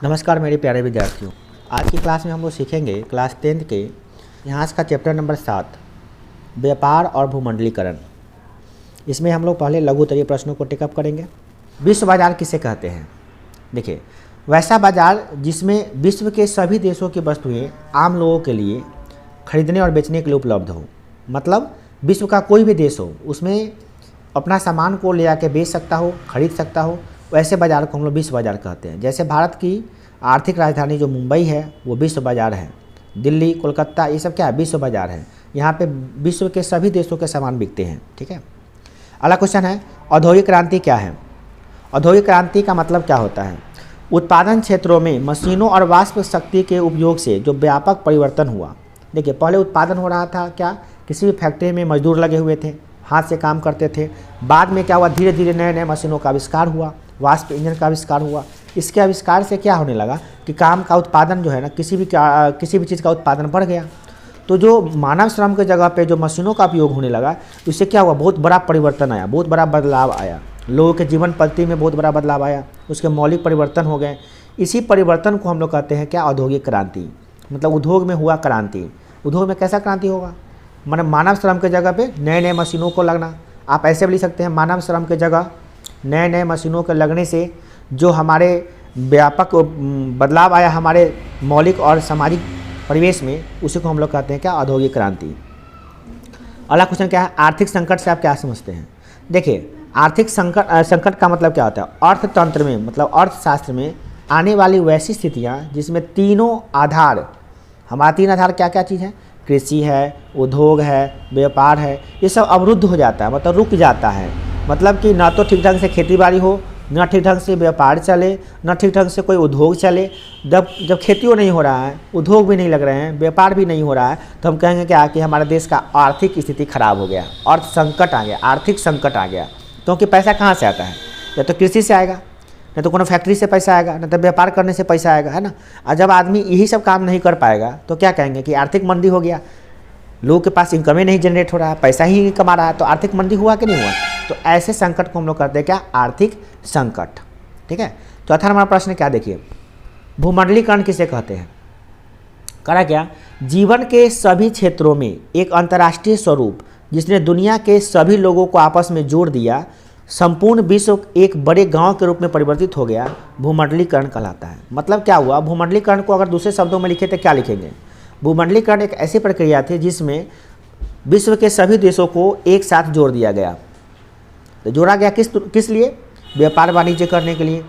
नमस्कार मेरे प्यारे विद्यार्थियों। आज की क्लास में हम लोग सीखेंगे क्लास 10th के इतिहास का चैप्टर नंबर 7 व्यापार और भूमंडलीकरण। इसमें हम लोग पहले लघु उत्तरीय प्रश्नों को टेकअप करेंगे। विश्व बाजार किसे कहते हैं? देखिए, वैसा बाजार जिसमें विश्व के सभी देशों की वस्तुएं आम लोगों के लिए खरीदने और बेचने के लिए उपलब्ध हो। मतलब विश्व का कोई भी देश हो उसमें अपना सामान को ले आके बेच सकता हो, खरीद सकता हो, वैसे बाज़ार को हम लोग विश्व बाज़ार कहते हैं। जैसे भारत की आर्थिक राजधानी जो मुंबई है वो विश्व बाज़ार है। दिल्ली, कोलकाता, ये सब क्या है? विश्व बाज़ार है। यहाँ पे विश्व के सभी देशों के सामान बिकते हैं। ठीक है। अगला क्वेश्चन है, औद्योगिक क्रांति क्या है? औद्योगिक क्रांति का मतलब क्या होता है? उत्पादन क्षेत्रों में मशीनों और वाष्प शक्ति के उपयोग से जो व्यापक परिवर्तन हुआ। देखिए, पहले उत्पादन हो रहा था क्या? किसी भी फैक्ट्री में मजदूर लगे हुए थे, हाथ से काम करते थे। बाद में क्या हुआ? धीरे धीरे नए नए मशीनों का आविष्कार हुआ, वाष्प इंजन का आविष्कार हुआ। इसके आविष्कार से क्या होने लगा कि काम का उत्पादन जो है ना, किसी भी चीज़ का उत्पादन बढ़ गया। तो जो मानव श्रम के जगह पे जो मशीनों का उपयोग होने लगा, इससे क्या हुआ? बहुत बड़ा परिवर्तन आया, बहुत बड़ा बदलाव आया। लोगों के जीवन पद्धति में बहुत बड़ा बदलाव आया, उसके मौलिक परिवर्तन हो गए। इसी परिवर्तन को हम लोग कहते हैं क्या? औद्योगिक क्रांति। मतलब उद्योग में हुआ क्रांति। उद्योग में कैसा क्रांति होगा? मतलब मानव श्रम के जगह पे नए नए मशीनों को लगना। आप ऐसे भी लिख सकते हैं, मानव श्रम के जगह नए नए मशीनों के लगने से जो हमारे व्यापक बदलाव आया हमारे मौलिक और सामाजिक परिवेश में, उसी को हम लोग कहते हैं क्या? औद्योगिक क्रांति। अगला क्वेश्चन क्या है? आर्थिक संकट से आप क्या समझते हैं? देखिए, आर्थिक संकट का मतलब क्या होता है? अर्थतंत्र में, मतलब अर्थशास्त्र में आने वाली वैसी स्थितियाँ जिसमें तीनों आधार, हमारा तीन आधार क्या क्या चीज़ है? कृषि है, उद्योग है, व्यापार है, ये सब अवरुद्ध हो जाता है, मतलब रुक जाता है। मतलब कि ना तो ठीक ढंग से खेती बाड़ी हो, ना ठीक ढंग से व्यापार चले, ना ठीक ढंग से कोई उद्योग चले। जब खेती नहीं हो रहा है, उद्योग भी नहीं लग रहे हैं, व्यापार भी नहीं हो रहा है, तो हम कहेंगे क्या? कि हमारे देश का आर्थिक स्थिति खराब हो गया, अर्थ संकट आ गया, आर्थिक संकट आ गया। क्योंकि पैसा कहाँ से आता है? या तो कृषि से आएगा, नहीं तो कोनो फैक्ट्री से पैसा आएगा, नहीं तो व्यापार करने से पैसा आएगा, है ना। और जब आदमी यही सब काम नहीं कर पाएगा तो क्या कहेंगे? कि आर्थिक मंदी हो गया। लोगों के पास इनकम ही नहीं जनरेट हो रहा है, पैसा ही नहीं कमा रहा है, तो आर्थिक मंदी हुआ कि नहीं हुआ? तो ऐसे संकट को हम लोग करते हैं क्या? आर्थिक संकट। ठीक है। तो अथा हमारा प्रश्न क्या? देखिए, भूमंडलीकरण किसे कहते हैं? करा क्या? जीवन के सभी क्षेत्रों में एक अंतर्राष्ट्रीय स्वरूप जिसने दुनिया के सभी लोगों को आपस में जोड़ दिया, संपूर्ण विश्व एक बड़े गांव के रूप में परिवर्तित हो गया, भूमंडलीकरण कहलाता है। मतलब क्या हुआ? भूमंडलीकरण को अगर दूसरे शब्दों में लिखे तो क्या लिखेंगे? भूमंडलीकरण एक ऐसी प्रक्रिया थी जिसमें विश्व के सभी देशों को एक साथ जोड़ दिया गया। तो जोड़ा गया किस लिए? व्यापार वाणिज्य करने के लिए,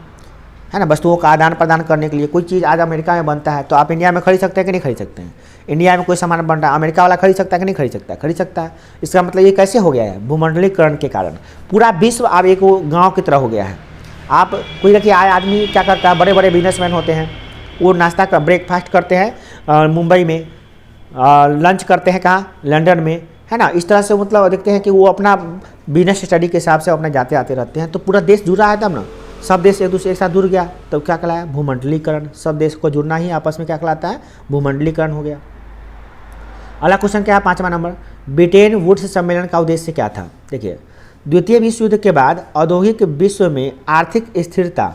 है ना, वस्तुओं का आदान प्रदान करने के लिए। कोई चीज़ आज अमेरिका में बनता है तो आप इंडिया में खरीद सकते हैं कि नहीं खरीद सकते हैं? इंडिया में कोई सामान बन रहा है, अमेरिका वाला खरीद सकता है कि नहीं खरीद सकता है? खरीद सकता है। इसका मतलब ये कैसे हो गया है? भूमंडलीकरण के कारण पूरा विश्व अब एक गाँव की तरह हो गया है। आप कोई देखिए, आए आदमी क्या करता है? बड़े बड़े बिजनेसमैन होते हैं, वो नाश्ता का ब्रेकफास्ट करते हैं मुंबई में, लंच करते हैं कहाँ? लंदन में, है ना। इस तरह से मतलब देखते हैं कि वो अपना बिजनेस स्टडी के हिसाब से अपने जाते आते रहते हैं। तो पूरा देश जुड़ा है तब ना, सब देश एक दूसरे के साथ जुड़ गया, तो क्या कहलाया? भूमंडलीकरण। सब देश को जुड़ना ही आपस में क्या कहलाता है? भूमंडलीकरण हो गया। अगला क्वेश्चन क्या है? 5वां नंबर, ब्रिटेन वुड्स सम्मेलन का उद्देश्य क्या था? देखिए, द्वितीय विश्व युद्ध के बाद औद्योगिक विश्व में आर्थिक स्थिरता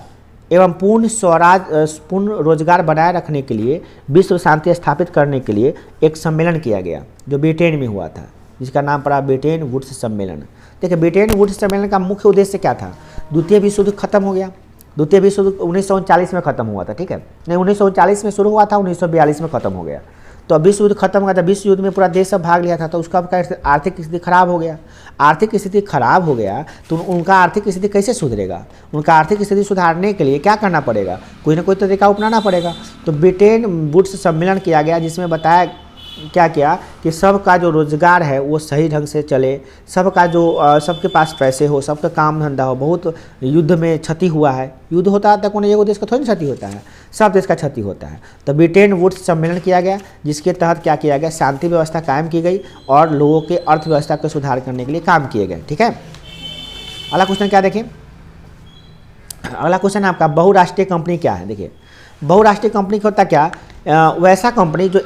एवं पूर्ण रोजगार बनाए रखने के लिए, विश्व शांति स्थापित करने के लिए एक सम्मेलन किया गया जो ब्रिटेन में हुआ था, जिसका नाम पड़ा ब्रिटेन वुड्स सम्मेलन। देखिए, ब्रिटेन वुड्स सम्मेलन का मुख्य उद्देश्य क्या था? द्वितीय विश्व युद्ध खत्म हो गया। द्वितीय विश्व युद्ध 1939 में खत्म हुआ था। ठीक है, नहीं 1939 में शुरू हुआ था, 1942 में खत्म हो गया। तो अब विश्व युद्ध खत्म हो गया था, विश्व युद्ध में पूरा देश सब भाग लिया था, तो उसका आर्थिक स्थिति खराब हो गया। आर्थिक स्थिति खराब हो गया तो उनका आर्थिक स्थिति कैसे सुधरेगा? उनका आर्थिक स्थिति सुधारने के लिए क्या करना पड़ेगा? कोई ना कोई तरीका अपनाना पड़ेगा। तो ब्रिटेन वुड्स सम्मेलन किया गया, जिसमें बताया क्या किया कि सबका जो रोजगार है वो सही ढंग से चले, सबका जो सबके पास पैसे हो, सबका काम धंधा हो। बहुत युद्ध में क्षति हुआ है, युद्ध होता है तो कोई एगो देश का थोड़ी क्षति होता है, सब देश का क्षति होता है। तो ब्रिटेन वुड्स सम्मेलन किया गया, जिसके तहत क्या किया गया? शांति व्यवस्था कायम की गई और लोगों के अर्थव्यवस्था को सुधार करने के लिए काम किए गए। ठीक है। अगला क्वेश्चन क्या देखिए? अगला क्वेश्चन आपका, बहुराष्ट्रीय कंपनी क्या है? देखिए, बहुराष्ट्रीय कंपनी होता क्या? वैसा कंपनी जो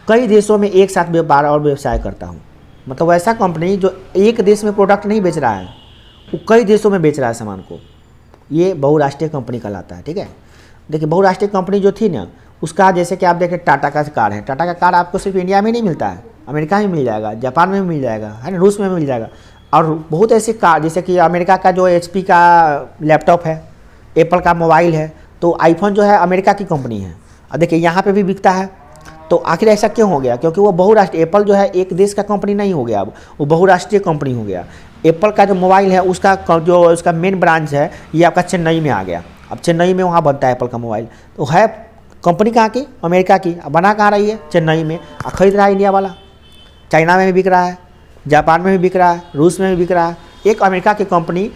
कई देशों में एक साथ व्यापार और व्यवसाय करता हूँ। मतलब वैसा कंपनी जो एक देश में प्रोडक्ट नहीं बेच रहा है, वो कई देशों में बेच रहा है सामान को, ये बहुराष्ट्रीय कंपनी कहलाता है। ठीक है। देखिए बहुराष्ट्रीय कंपनी जो थी ना, उसका जैसे कि आप देखें टाटा का कार है, टाटा का कार आपको सिर्फ इंडिया में नहीं मिलता है, अमेरिका में मिल जाएगा, जापान में भी मिल जाएगा, है ना, रूस में मिल जाएगा। और बहुत ऐसे कार, जैसे कि अमेरिका का जो HP का लैपटॉप है, एप्पल का मोबाइल है, तो आईफोन जो है अमेरिका की कंपनी है, और देखिए यहाँ पे भी बिकता है। तो आखिर ऐसा क्यों हो गया? क्योंकि वो बहुराष्ट्रीय, एप्पल जो है एक देश का कंपनी नहीं हो गया, अब वो बहुराष्ट्रीय कंपनी हो गया। एप्पल का जो मोबाइल है उसका जो उसका मेन ब्रांच है ये आपका चेन्नई में आ गया। अब चेन्नई में वहाँ बनता है एप्पल का मोबाइल, तो है कंपनी कहाँ की? अमेरिका की। अब बना कहाँ रही है? चेन्नई में। खरीद रहा है इंडिया वाला। चाइना में भी बिक रहा है, जापान में भी बिक रहा है, रूस में भी बिक रहा है। एक अमेरिका की कंपनी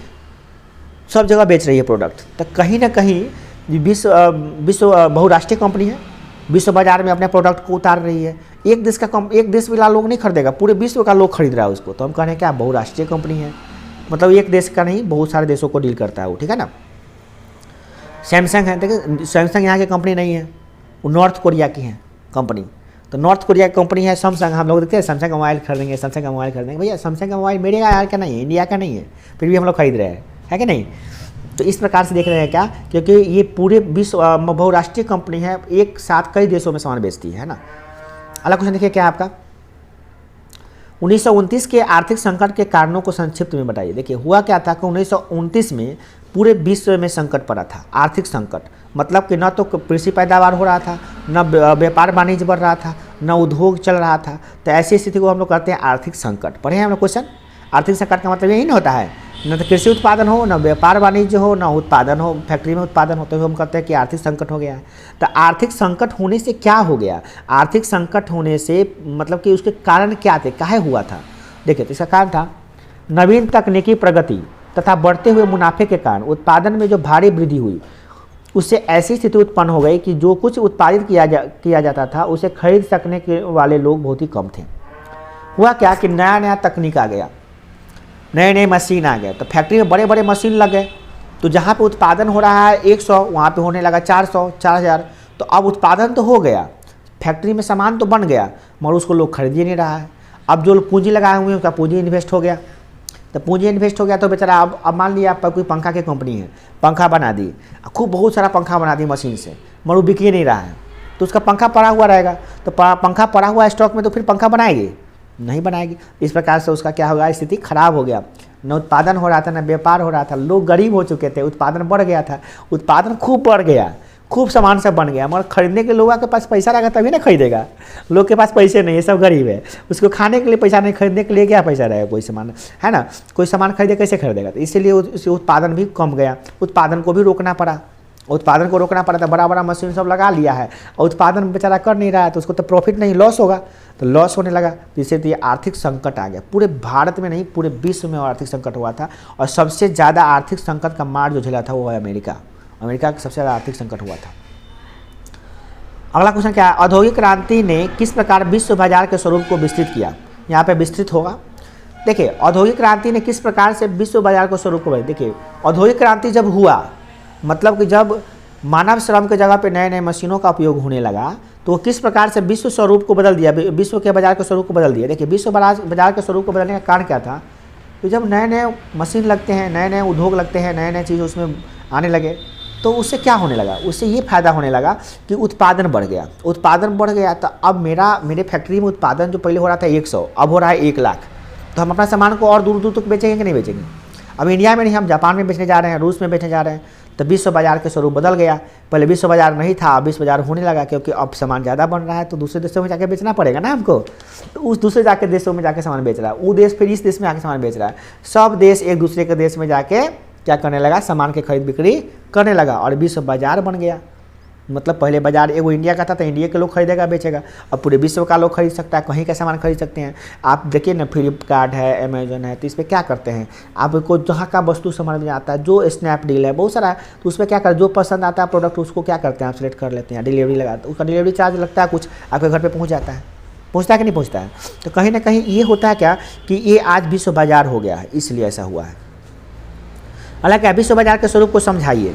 सब जगह बेच रही है प्रोडक्ट। तो कहीं ना कहीं विश्व बहुराष्ट्रीय कंपनी है, विश्व बाजार में अपने प्रोडक्ट को उतार रही है। एक देश वाला लोग नहीं खरीदेगा, पूरे विश्व का लोग खरीद रहा है उसको। तो हम कह रहे हैं क्या बहुराष्ट्रीय कंपनी है, मतलब एक देश का नहीं, बहुत सारे देशों को डील करता है वो, ठीक है ना। सैमसंग है, देखिए सैमसंग यहाँ की कंपनी नहीं है, वो नॉर्थ कोरिया की है कंपनी। तो नॉर्थ कोरिया की कंपनी है सैमसंग। हम लोग देखते हैं सैमसंग का मोबाइल खरीदेंगे, सैमसंग का मोबाइल खरीदेंगे। भैया सैमसंग का मोबाइल मेरे यहाँ का नहीं है, इंडिया का नहीं है, फिर भी हम लोग खरीद रहे हैं, है कि नहीं। तो इस प्रकार से देख रहे हैं क्या, क्योंकि ये पूरे विश्व बहुराष्ट्रीय कंपनी है, एक साथ कई देशों में सामान बेचती है ना। अगला क्वेश्चन देखिए क्या आपका, 1929 के आर्थिक संकट के कारणों को संक्षिप्त में बताइए। देखिए हुआ क्या था कि 1929 में पूरे विश्व में संकट पड़ा था, आर्थिक संकट। मतलब कि न तो कृषि पैदावार हो रहा था, न व्यापार वाणिज्य बढ़ रहा था, न उद्योग चल रहा था। तो ऐसी स्थिति को हम लोग कहते हैं आर्थिक संकट। पढ़े हैं हम लोग क्वेश्चन। आर्थिक संकट का मतलब यही ना होता है, न तो कृषि उत्पादन हो, न व्यापार वाणिज्य हो, न उत्पादन हो, फैक्ट्री में उत्पादन हो, तो हम कहते हैं कि आर्थिक संकट हो गया है। तो आर्थिक संकट होने से क्या हो गया? आर्थिक संकट होने से मतलब कि उसके कारण क्या थे, काहे हुआ था? देखिए तो इसका कारण था नवीन तकनीकी प्रगति तथा बढ़ते हुए मुनाफे के कारण उत्पादन में जो भारी वृद्धि हुई, उससे ऐसी स्थिति उत्पन्न हो गई कि जो कुछ उत्पादित किया जाता था उसे खरीद सकने के वाले लोग बहुत ही कम थे। हुआ क्या कि नया नया तकनीक आ गया, नए नए मशीन आ गए। तो फैक्ट्री में बड़े बड़े मशीन लग गए, तो जहाँ पे उत्पादन हो रहा है 100, वहाँ पे होने लगा 400, 4000। तो अब उत्पादन तो हो गया, फैक्ट्री में सामान तो बन गया, मगर उसको लोग खरीद ही नहीं रहा है। अब जो पूंजी लगाए हुए हैं उसका पूंजी इन्वेस्ट हो गया। तो पूंजी इन्वेस्ट हो गया तो बेचारा अब मान लिया आप कोई पंखा की कंपनी है, पंखा बना दी, खूब बहुत सारा पंखा बना दी मशीन से, मगर वो बिक ही नहीं रहा है, तो उसका पंखा पड़ा हुआ रहेगा। तो पंखा पड़ा हुआ स्टॉक में तो फिर पंखा बनाएगी नहीं बनाएगी। इस प्रकार से उसका क्या होगा, स्थिति खराब हो गया। न उत्पादन हो रहा था, न व्यापार हो रहा था, लोग गरीब हो चुके थे, उत्पादन बढ़ गया था, उत्पादन खूब बढ़ गया, खूब सामान सब बन गया, मगर खरीदने के लोगों के पास पैसा रहेगा तभी ना खरीदेगा। लोग के पास पैसे नहीं है, सब गरीब है, उसको खाने के लिए पैसा नहीं, खरीदने के लिए क्या पैसा रहेगा कोई सामान, है ना। कोई सामान खरीदे कैसे खरीदेगा? तो इसीलिए उससे उत्पादन भी कम गया, उत्पादन को भी रोकना पड़ा। उत्पादन को रोकना पड़ा तो बड़ा बड़ा मशीन सब लगा लिया है, और उत्पादन बेचारा कर नहीं रहा है, तो उसको तो प्रॉफिट नहीं, लॉस होगा। तो लॉस होने लगा, तो इससे तो ये आर्थिक संकट आ गया। पूरे भारत में नहीं, पूरे विश्व में आर्थिक संकट हुआ था। और सबसे ज़्यादा आर्थिक संकट का मार जो झेला था वो है अमेरिका। अमेरिका का सबसे ज़्यादा आर्थिक संकट हुआ था। अगला क्वेश्चन क्या है, औद्योगिक क्रांति ने किस प्रकार विश्व बाजार के स्वरूप को विस्तृत किया? यहाँ पे विस्तृत होगा। देखिए औद्योगिक क्रांति ने किस प्रकार से विश्व बाजार के स्वरूप को, देखिए औद्योगिक क्रांति जब हुआ, मतलब कि जब मानव श्रम की जगह पे नए नए मशीनों का उपयोग होने लगा, तो वो किस प्रकार से विश्व स्वरूप को बदल दिया, विश्व के बाजार के स्वरूप को बदल दिया। देखिए विश्व बाजार के स्वरूप को बदलने का कारण क्या था? तो जब नए नए मशीन लगते हैं, नए नए उद्योग लगते हैं, नए नए चीज़ उसमें आने लगे, तो उससे क्या होने लगा? उससे ये फायदा होने लगा कि उत्पादन बढ़ गया। उत्पादन बढ़ गया तो अब मेरे फैक्ट्री में उत्पादन जो पहले हो रहा था 100, अब हो रहा है 1 लाख। तो हम अपना सामान को और दूर दूर तक बेचेंगे कि नहीं बेचेंगे? अब इंडिया में नहीं, हम जापान में बेचने जा रहे हैं, रूस में बेचने जा रहे हैं। तो विश्व बाजार के स्वरूप बदल गया। पहले विश्व बाजार नहीं था, अब विश्व बाजार होने लगा, क्योंकि अब सामान ज़्यादा बन रहा है, तो दूसरे देशों में जाके बेचना पड़ेगा ना हमको। तो उस दूसरे जाके देशों में जाके सामान बेच रहा है, वो देश फिर इस देश में आके सामान बेच रहा है। सब देश एक दूसरे के देश में जाके क्या करने लगा, सामान की खरीद बिक्री करने लगा, और विश्व बाजार बन गया। मतलब पहले बाजार एगो इंडिया का था, तो इंडिया के लोग खरीदेगा बेचेगा, अब पूरे विश्व का लोग खरीद सकता है, कहीं का सामान खरीद सकते हैं। आप देखिए ना, फ्लिपकार्ट है, अमेजन है, तो इस पर क्या करते हैं, आपको जहाँ का वस्तु समझ में आता है, जो स्नैपडील है, बहुत सारा है, तो उसमें क्या कर, जो पसंद आता है प्रोडक्ट उसको क्या करते हैं, आप सेलेक्ट कर लेते हैं, डिलीवरी लगाते हैं, उसका डिलीवरी चार्ज लगता है कुछ, आपके घर पर पहुँच जाता है, पहुँचता है कि नहीं पहुँचता है। तो कहीं ना कहीं ये होता है क्या कि ये आज विश्व बाजार हो गया है, इसलिए ऐसा हुआ है। हालांकि विश्व बाजार के स्वरूप को समझाइए।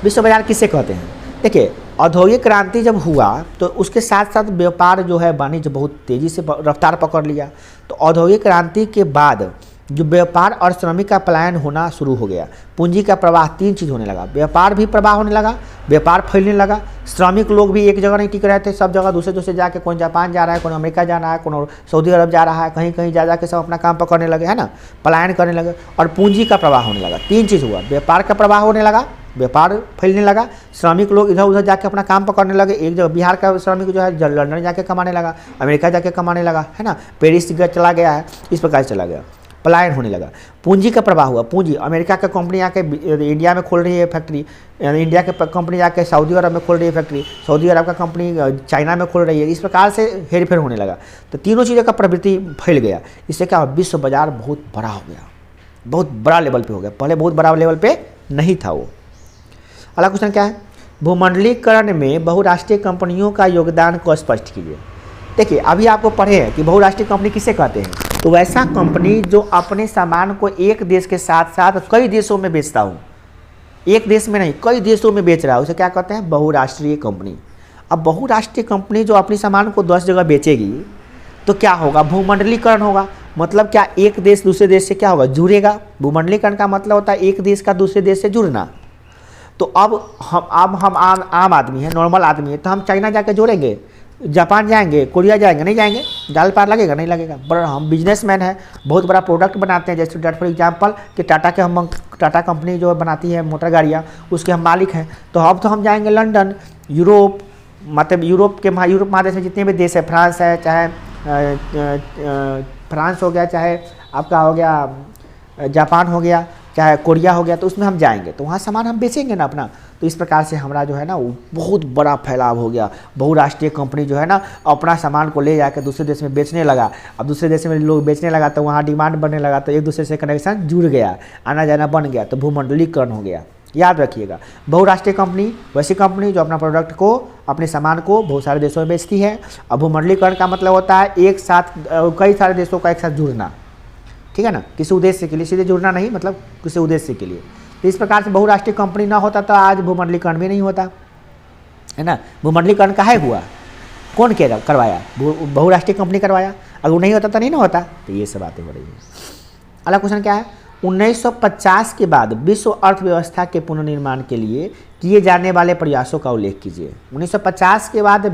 विश्व बाजार किसे कहते हैं? देखिए औद्योगिक क्रांति जब हुआ तो उसके साथ साथ व्यापार जो है, वाणिज्य बहुत तेज़ी से रफ्तार पकड़ लिया। तो औद्योगिक क्रांति के बाद जो व्यापार और श्रमिक का पलायन होना शुरू हो गया। पूंजी का प्रवाह, तीन चीज़ होने लगा, व्यापार भी प्रवाह होने लगा, व्यापार फैलने लगा, श्रमिक लोग भी एक जगह नहीं टिक रहे थे, सब जगह दूसरे दूसरे जाके, कौन जापान जा रहा है, कौन अमेरिका जा रहा है, कौन सऊदी अरब जा रहा है, कहीं कहीं जा के सब अपना काम पकड़ने लगे, है ना, पलायन करने लगे। और पूंजी का प्रवाह होने लगा, तीन चीज़ हुआ, व्यापार का प्रवाह होने लगा, व्यापार फैलने लगा, श्रमिक लोग इधर उधर जाके अपना काम पकड़ने लगे, एक जगह बिहार का श्रमिक जो है लंदन जाके कमाने लगा, अमेरिका जाके कमाने लगा, है ना, पेरिस चला गया है, इस प्रकार से चला गया, पलायन होने लगा। पूंजी का प्रवाह हुआ, पूंजी, अमेरिका का कंपनी आके इंडिया में खोल रही है फैक्ट्री, इंडिया के कंपनी जाके सऊदी अरब में खोल रही है फैक्ट्री, सऊदी अरब का कंपनी चाइना में खोल रही है, इस प्रकार से हेरफेर होने लगा। तो तीनों चीज़ों का प्रवृत्ति फैल गया। इससे क्या, विश्व बाजार बहुत बड़ा हो गया, बहुत बड़ा लेवल पे हो गया, पहले बहुत बड़ा लेवल पे नहीं था वो। अगला क्वेश्चन क्या है, भूमंडलीकरण में बहुराष्ट्रीय कंपनियों का योगदान को स्पष्ट कीजिए। देखिए, अभी आपको पढ़े हैं कि बहुराष्ट्रीय कंपनी किसे कहते हैं, तो वैसा कंपनी जो अपने सामान को एक देश के साथ साथ कई देशों में बेचता हो, एक देश में नहीं कई देशों में बेच रहा है, उसे क्या कहते हैं, बहुराष्ट्रीय कंपनी। अब बहुराष्ट्रीय कंपनी जो अपनी सामान को 10 जगह बेचेगी तो क्या होगा, भूमंडलीकरण होगा। मतलब क्या, एक देश दूसरे देश से क्या होगा, जुड़ेगा। भूमंडलीकरण का मतलब होता है एक देश का दूसरे देश से जुड़ना। तो अब हम आम आदमी हैं, नॉर्मल आदमी है, तो हम चाइना जाके जोड़ेंगे, जापान जाएंगे, कोरिया जाएंगे, नहीं जाएंगे, जाल पार लगेगा, नहीं लगेगा। पर हम बिजनेसमैन हैं, बहुत बड़ा प्रोडक्ट बनाते हैं, जैसे डेट फॉर एग्जांपल कि टाटा कंपनी जो बनाती है मोटर गाड़ियाँ, उसके हम मालिक हैं। तो अब तो हम जाएंगे लंदन, यूरोप, मतलब यूरोप महादेश में जितने भी देश है, फ्रांस है, चाहे फ्रांस हो गया, चाहे आपका हो गया जापान हो गया, चाहे कोरिया हो गया, तो उसमें हम जाएंगे तो वहाँ सामान हम बेचेंगे ना अपना। तो इस प्रकार से हमारा जो है ना वो बहुत बड़ा फैलाव हो गया। बहुराष्ट्रीय कंपनी जो है ना अपना सामान को ले जाकर दूसरे देश में बेचने लगा। अब दूसरे देश में लोग बेचने लगा तो वहाँ डिमांड बढ़ने लगा, तो एक दूसरे से कनेक्शन जुड़ गया, आना जाना बन गया, तो भूमंडलीकरण हो गया। याद रखिएगा, बहुराष्ट्रीय कंपनी वैसी कंपनी जो अपना प्रोडक्ट को, अपने सामान को बहुत सारे देशों में बेचती है। अब भूमंडलीकरण का मतलब होता है एक साथ कई सारे देशों का एक साथ जुड़ना, ठीक है ना, किसी उद्देश्य के लिए, सीधे जुड़ना नहीं, मतलब किसी उद्देश्य के लिए। तो इस प्रकार से बहुराष्ट्रीय कंपनी ना होता तो आज भूमंडलीकरण भी नहीं होता, है ना। भूमंडलीकरण काहे हुआ, कौन करवाया, बहुराष्ट्रीय कंपनी करवाया, अगर नहीं होता तो नहीं ना होता। तो ये सब बातें हो रही है। अगला क्वेश्चन क्या है, 1950 के बाद विश्व अर्थव्यवस्था के पुनर्निर्माण के लिए किए जाने वाले प्रयासों का उल्लेख कीजिए। 1950 के बाद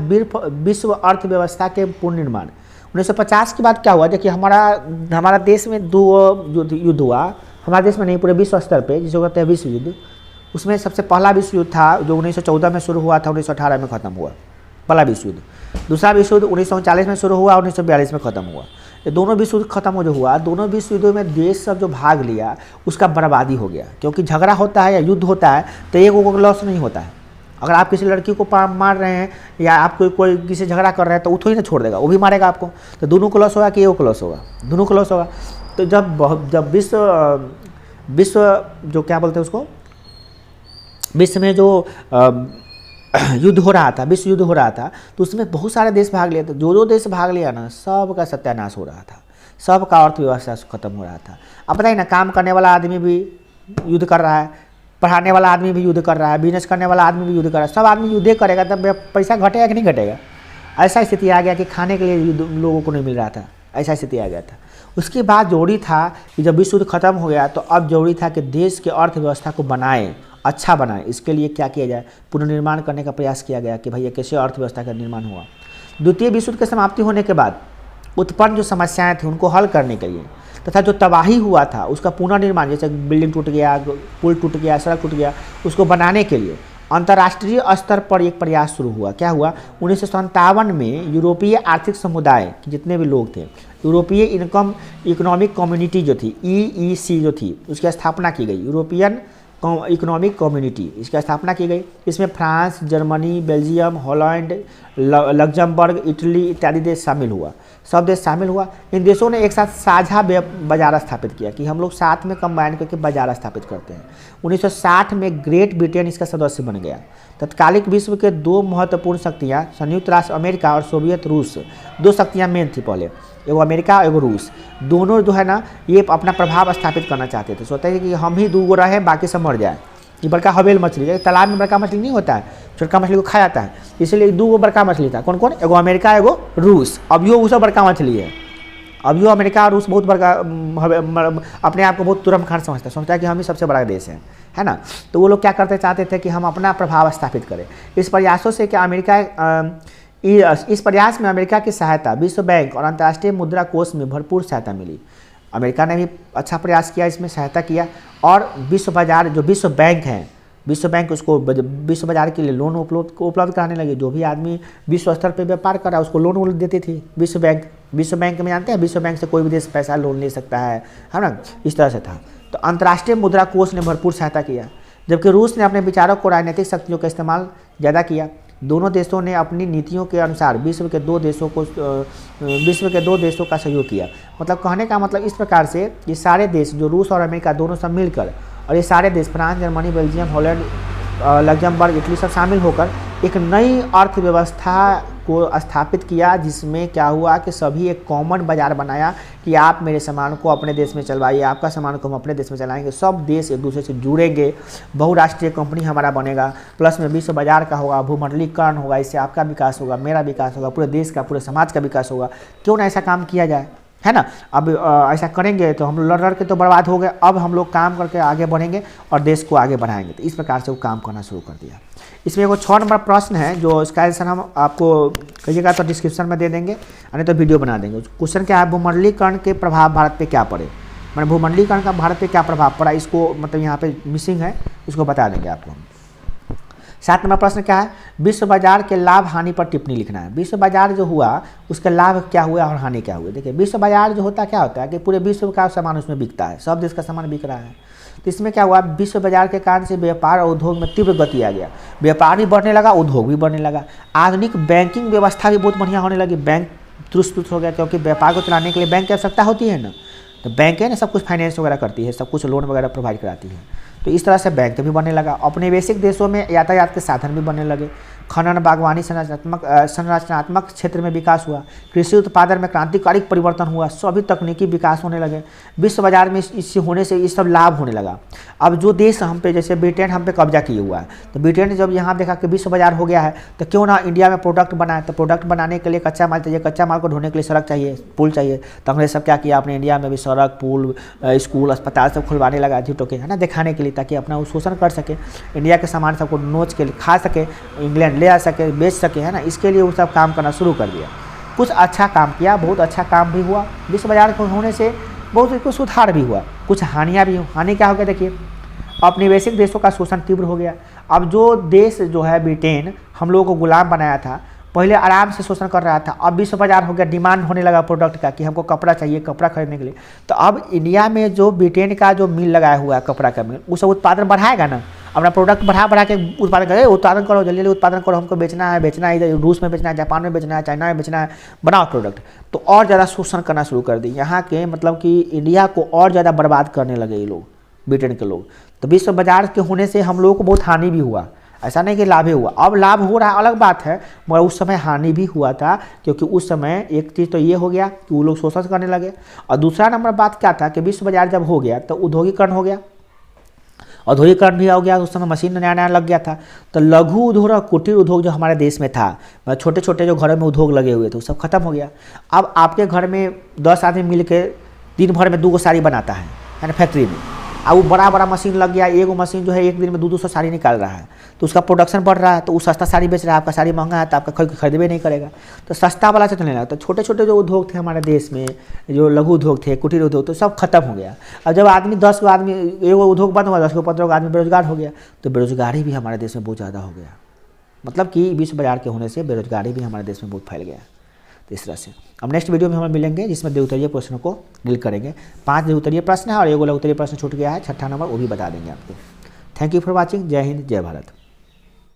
विश्व अर्थव्यवस्था के पुनर्निर्माण, 1950 के बाद क्या हुआ, देखिए हमारा देश में दो युद्ध हुआ, हमारे देश में नहीं पूरे विश्व स्तर पे, जिसे कहते हैं विश्व युद्ध। उसमें सबसे पहला विश्व युद्ध था जो 1914 में शुरू हुआ था, 1918 में ख़त्म हुआ, पहला विश्व युद्ध। दूसरा विश्व युद्ध 1939 में शुरू हुआ, 1942 में ख़त्म हुआ। ये दोनों विश्व युद्ध खत्म हो जो हुआ, दोनों विश्व युद्धों में देश सब जो भाग लिया उसका बर्बादी हो गया। क्योंकि झगड़ा होता है या युद्ध होता है तो एक को लॉस नहीं होता है। अगर आप किसी लड़की को मार रहे हैं या आप कोई किसी झगड़ा कर रहे हैं तो वो थोड़ी ना छोड़ देगा, वो भी मारेगा आपको। तो दोनों को लॉस होगा कि एक को लॉस होगा, दोनों को लॉस होगा। तो जब विश्व जो क्या बोलते हैं उसको, विश्व में जो युद्ध हो रहा था, विश्व युद्ध हो रहा था, तो उसमें बहुत सारे देश भाग लिए थे। जो देश भाग लिया ना, सब का सत्यानाश हो रहा था, सब का अर्थव्यवस्था खत्म हो रहा था। अब बताइए ना, काम करने वाला आदमी भी युद्ध कर रहा है, पढ़ाने वाला आदमी भी युद्ध कर रहा है, बिजनेस करने वाला आदमी भी युद्ध कर रहा है, सब आदमी युद्ध करेगा तब पैसा घटेगा कि नहीं घटेगा। ऐसा स्थिति आ गया कि खाने के लिए लोगों को नहीं मिल रहा था, ऐसा स्थिति आ गया था। उसके बाद जरूरी था कि जब विश्व युद्ध खत्म हो गया तो अब जरूरी था कि देश के अर्थव्यवस्था को बनाएं, अच्छा बनाएं। इसके लिए क्या किया जाए, पुनर्निर्माण करने का प्रयास किया गया कि भैया कैसे अर्थव्यवस्था का निर्माण हुआ। द्वितीय विश्व युद्ध की समाप्ति होने के बाद उत्पन्न जो समस्याएं थी उनको हल करने के लिए तथा जो तबाही हुआ था उसका पुनर्निर्माण, जैसे बिल्डिंग टूट गया, पुल टूट गया, सड़क टूट गया, उसको बनाने के लिए अंतर्राष्ट्रीय स्तर पर एक प्रयास शुरू हुआ। क्या हुआ, 1957 में यूरोपीय आर्थिक समुदाय के जितने भी लोग थे, यूरोपीय इकोनॉमिक कम्युनिटी जो थी, EEC जो थी, उसकी स्थापना की गई। यूरोपियन इकोनॉमिक कम्युनिटी, इसकी स्थापना की गई। इसमें France, Germany, Belgium, Holland, Luxembourg, Italy इत्यादि देश शामिल हुआ, सब देश शामिल हुआ। इन देशों ने एक साथ साझा बाजार स्थापित किया कि हम लोग साथ में कंबाइन करके बाजार स्थापित करते हैं। 1960 में ग्रेट ब्रिटेन इसका सदस्य बन गया। तत्कालिक विश्व के दो महत्वपूर्ण शक्तियाँ, संयुक्त राष्ट्र अमेरिका और सोवियत रूस, दो शक्तियाँ मेन थी पहले, एगो अमेरिका एगो रूस, दोनों जो है ना ये अपना प्रभाव स्थापित करना चाहते थे। सोचते थे कि हम ही दो रहे, बाकी सब मर जाए। ये बड़का हवेल मछली, जैसे तालाब में बड़का मछली नहीं होता है, छोटका मछली को खाया जाता है, इसलिए दो बड़का मछली था। कौन कौन, एगो अमेरिका एगो रूस। अब यो उससे बड़का मछली है, अब जो अमेरिका और रूस बहुत बड़ा अपने आप को बहुत तुरंत समझता है कि हम ही सबसे बड़ा देश है ना। तो वो लोग क्या करते चाहते थे कि हम अपना प्रभाव स्थापित करें। इस प्रयासों से क्या अमेरिका इस प्रयास में अमेरिका की सहायता विश्व बैंक और अंतर्राष्ट्रीय मुद्रा कोष में भरपूर सहायता मिली। अमेरिका ने भी अच्छा प्रयास किया, इसमें सहायता किया। और विश्व बाजार जो विश्व बैंक है, विश्व बैंक उसको विश्व बाजार के लिए लोन उपलब्ध कराने लगे। जो भी आदमी विश्व स्तर पर व्यापार कर रहा है उसको लोन देती थी विश्व बैंक। विश्व बैंक में जानते हैं विश्व बैंक से कोई भी देश पैसा लोन ले सकता है ना, इस तरह से था। तो अंतर्राष्ट्रीय मुद्रा कोष ने भरपूर सहायता किया, जबकि रूस ने अपने विचारों को राजनीतिक शक्तियों का इस्तेमाल ज़्यादा किया। दोनों देशों ने अपनी नीतियों के अनुसार विश्व के दो देशों का सहयोग किया। मतलब कहने का मतलब इस प्रकार से ये सारे देश जो रूस और अमेरिका दोनों सब मिलकर, और ये सारे देश France, Germany, Belgium, Holland, Luxembourg, Italy सब शामिल होकर एक नई अर्थव्यवस्था को स्थापित किया, जिसमें क्या हुआ कि सभी एक कॉमन बाजार बनाया कि आप मेरे सामान को अपने देश में चलवाइए, आपका सामान को हम अपने देश में चलाएंगे। सब देश एक दूसरे से जुड़ेंगे, बहुराष्ट्रीय कंपनी हमारा बनेगा, प्लस में विश्व बाजार का होगा, भूमंडलीकरण होगा। इससे आपका विकास होगा, मेरा विकास होगा, पूरे देश का, पूरे समाज का विकास होगा। क्यों ना ऐसा काम किया जाए, है ना। अब ऐसा करेंगे तो हम लड़ के तो बर्बाद हो गए। अब हम लोग काम करके आगे बढ़ेंगे और देश को आगे बढ़ाएंगे। तो इस प्रकार से वो काम करना शुरू कर दिया। इसमें वो 6 नंबर प्रश्न है, जो इसका आंसर हम आपको कहिएगा तो डिस्क्रिप्शन में दे देंगे, नहीं तो वीडियो बना देंगे। क्वेश्चन क्या है, भूमंडलीकरण के प्रभाव भारत पे क्या पड़े, मैंने भूमंडलीकरण का भारत पे क्या प्रभाव पड़ा, इसको मतलब यहाँ पे मिसिंग है, इसको बता देंगे आपको। 7 नंबर प्रश्न क्या है, विश्व बाजार के लाभ हानि पर टिप्पणी लिखना है। विश्व बाजार जो हुआ उसके लाभ क्या हुआ और हानि क्या हुई। देखिए विश्व बाजार जो होता क्या होता है कि पूरे विश्व का सामान उसमें बिकता है, सब देश का सामान बिक रहा है। तो इसमें क्या हुआ, विश्व बाजार के कारण से व्यापार और उद्योग में तीव्र गति आ गया। व्यापार भी बढ़ने लगा, उद्योग भी बढ़ने लगा। आधुनिक बैंकिंग व्यवस्था भी बहुत बढ़िया होने लगी। बैंक तुरस्त हो गया, क्योंकि व्यापार को चलाने के लिए बैंक की आवश्यकता होती है ना। तो बैंक है ना, सब कुछ फाइनेंस वगैरह करती है, सब कुछ लोन वगैरह प्रोवाइड कराती है। तो इस तरह से बैंक भी बनने लगा। औपनिवेशिक देशों में यातायात के साधन भी बनने लगे। खनन, बागवानी, संरचनात्मक क्षेत्र में विकास हुआ। कृषि उत्पादन में क्रांतिकारी परिवर्तन हुआ। सभी तकनीकी विकास होने लगे। विश्व बाजार में इससे होने से ये सब लाभ होने लगा। अब जो देश हम पे, जैसे ब्रिटेन हम पे कब्जा किए हुआ है, तो ब्रिटेन ने जब यहाँ देखा कि विश्व बाजार हो गया है तो क्यों ना इंडिया में प्रोडक्ट बनाए। तो प्रोडक्ट बनाने के लिए कच्चा माल चाहिए, कच्चा माल को ढोने के लिए सड़क चाहिए, पुल चाहिए। तो हमने सब क्या किया, अपने इंडिया में भी सड़क, पुल, स्कूल, अस्पताल सब खुलवाने लगा झूठों के, है ना, दिखाने के लिए, ताकि अपना वो शोषण कर सके, इंडिया के सामान सबको नोच के खा सके, इंग्लैंड ले आ सके, बेच सके, है ना। इसके लिए वो सब काम करना शुरू कर दिया। कुछ अच्छा काम किया, बहुत अच्छा काम भी हुआ। विश्व बाजार को होने से बहुत कुछ सुधार भी हुआ, कुछ हानियाँ भी हुई। हानि क्या हो गया, देखिए औपनिवेशिक देशों का शोषण तीव्र हो गया। अब जो देश जो है ब्रिटेन हम लोगों को गुलाम बनाया था, पहले आराम से शोषण कर रहा था, अब विश्व बाजार हो गया, डिमांड होने लगा प्रोडक्ट का कि हमको कपड़ा चाहिए, कपड़ा खरीदने के लिए। तो अब इंडिया में जो ब्रिटेन का जो मिल लगाया हुआ है, कपड़ा का मिल, वो सब उत्पादन बढ़ाएगा ना, अपना प्रोडक्ट बढ़ा के उत्पादन करे। उत्पादन करो, जल्दी जल्दी उत्पादन करो, हमको बेचना है, इधर रूस में बेचना है, जापान में बेचना है, चाइना में बेचना है, बनाओ प्रोडक्ट। तो और ज़्यादा शोषण करना शुरू कर दी यहाँ के, मतलब कि इंडिया को और ज़्यादा बर्बाद करने लगे ये लोग, ब्रिटेन के लोग। तो विश्व बाजार के होने से हम लोगों को बहुत हानि भी हुआ, ऐसा नहीं कि लाभ ही हुआ। अब लाभ हो रहा है अलग बात है, मगर उस समय हानि भी हुआ था, क्योंकि उस समय एक चीज़ तो ये हो गया कि वो लोग शोषण करने लगे, और दूसरा नंबर बात क्या था कि विश्व बाजार जब हो गया तो औद्योगिकरण हो गया। औद्योगिकरण भी हो गया, उस समय मशीन नया नया लग गया था। तो लघु उद्योग और कुटीर उद्योग जो हमारे देश में था, छोटे छोटे जो घरों में उद्योग लगे हुए थे, वो सब खत्म हो गया। अब आपके घर में 10 आदमी मिल के दिन भर में 2 साड़ी बनाता है ना, फैक्ट्री में। अब वो बड़ा बड़ा मशीन लग गया, एगो मशीन जो है एक दिन में 200 साड़ी निकाल रहा है, तो उसका प्रोडक्शन बढ़ रहा है, तो वो सस्ता साड़ी बेच रहा है। आपका साड़ी महंगा है तो आपका खरीदबे नहीं करेगा, तो सस्ता वाला से चलने लगा। तो छोटे छोटे जो उद्योग थे हमारे देश में, जो लघु उद्योग थे, कुटीर उद्योग, तो सब खत्म हो गया। अब जब आदमी 10 गो आदमी, एगो उद्योग बंद हुआ, 10 को 15 आदमी बेरोजगार हो गया, तो बेरोजगारी भी हमारे देश में बहुत ज़्यादा हो गया। मतलब कि विश्व बाजार के होने से बेरोजगारी भी हमारे देश में बहुत फैल गया। तो इस तरह से अब नेक्स्ट वीडियो में हम मिलेंगे, जिसमें द्विउत्तरीय प्रश्नों को डील करेंगे। 5 द्विउत्तरीय प्रश्न है और 1 लघुत्तरीय प्रश्न छूट गया है, 6ठा नंबर वो भी बता देंगे आपको। Thank you for watching. जय हिंद, जय भारत।